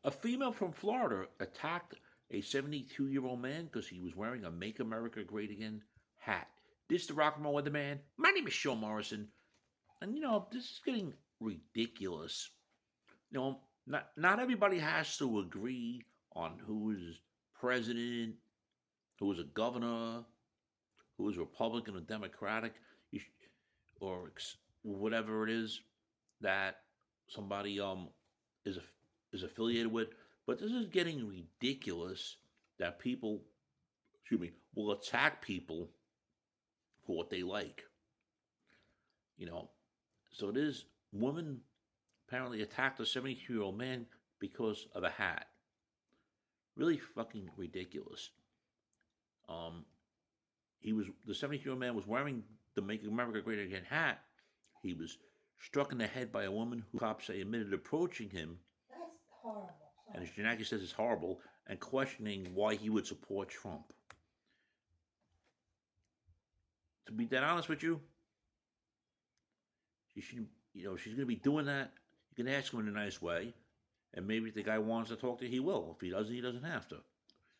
A female from Florida attacked a 72-year-old man because he was wearing a Make America Great Again hat. This is the Rock and Roll Weatherman. My name is Sean Morrison. And this is getting ridiculous. Not everybody has to agree on who is president, who is a governor, who is Republican or Democratic, or whatever it is that somebody is is affiliated with. But this is getting ridiculous that people, excuse me, will attack people for what they like. You know, so this woman apparently attacked a 72-year-old man because of a hat. Really fucking ridiculous. Um, the 72-year-old man was wearing the Make America Great Again hat. He was struck in the head by a woman who cops say admitted approaching him. That's horrible. And as Janaki says, it's horrible, and questioning why he would support Trump. To be dead honest with you, she's going to be doing that. You can ask him in a nice way, and maybe if the guy wants to talk to you, he will. If he doesn't have to.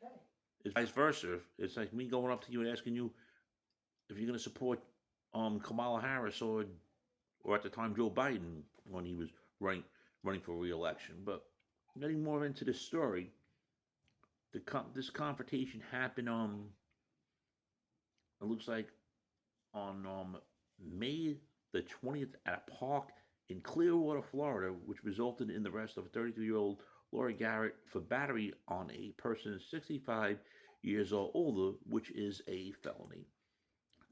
Right. It's vice versa. It's like me going up to you and asking you if you're going to support Kamala Harris or at the time Joe Biden when he was running for re-election. But getting more into this story, this confrontation happened it looks like on May the 20th at a park in Clearwater, Florida, which resulted in the arrest of 33-year-old LAURA GARRETT for battery on a person 65 years or older, which is a felony.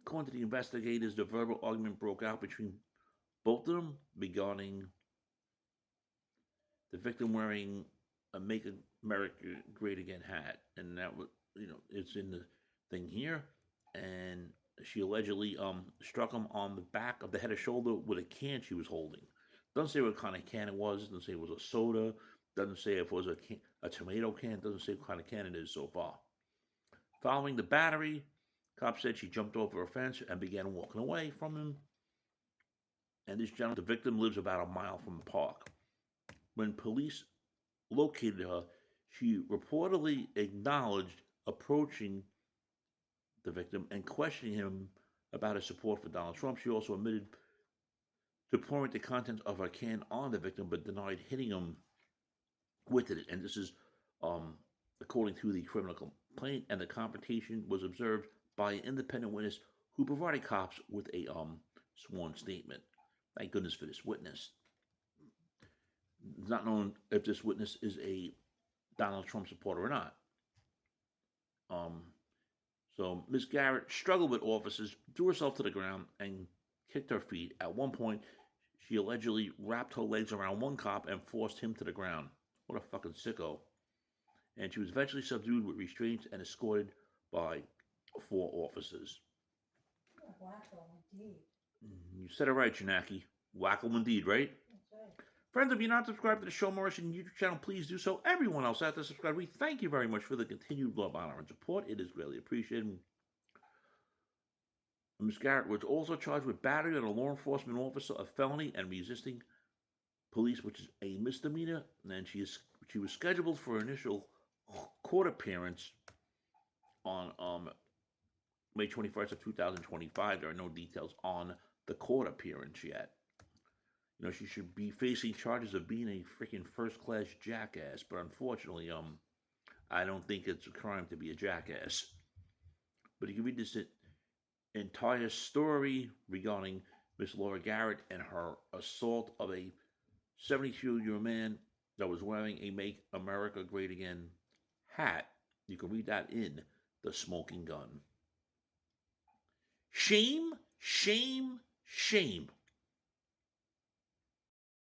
According to the investigators, the verbal argument broke out between both of them regarding the victim wearing a Make America Great Again hat. And that was, it's in the thing here. And she allegedly struck him on the back of the head or shoulder with a can she was holding. Doesn't say what kind of can it was. Doesn't say it was a soda. Doesn't say if it was a tomato can. Doesn't say what kind of can it is so far. Following the battery, cops said she jumped over a fence and began walking away from him. And this gentleman, the victim, lives about a mile from the park. When police located her, she reportedly acknowledged approaching the victim and questioning him about his support for Donald Trump. She also admitted to pouring the contents of her can on the victim, but denied hitting him with it. And this is according to the criminal complaint. And the confrontation was observed by an independent witness who provided cops with a sworn statement. Thank goodness for this witness. It's not known if this witness is a Donald Trump supporter or not. So Ms. Garrett struggled with officers, threw herself to the ground, and kicked her feet. At one point, she allegedly wrapped her legs around one cop and forced him to the ground. What a fucking sicko. And she was eventually subdued with restraints and escorted by 4 officers. Wacko, indeed. You said it right, Janaki. Wacko indeed, right? That's right. Friends, if you're not subscribed to the Show Morrison YouTube channel, please do so. Everyone else out there subscribe. We thank you very much for the continued love, honor, and support. It is greatly appreciated. Ms. Garrett was also charged with battery on a law enforcement officer, a felony, and resisting police, which is a misdemeanor. And she was scheduled for an initial court appearance on May 21st of 2025. There are no details on the court appearance yet. She should be facing charges of being a freaking first-class jackass, but unfortunately, I don't think it's a crime to be a jackass. But you can read this entire story regarding Miss LAURA GARRETT and her assault of a 72-year-old man that was wearing a Make America Great Again hat. You can read that in The Smoking Gun. Shame, shame, shame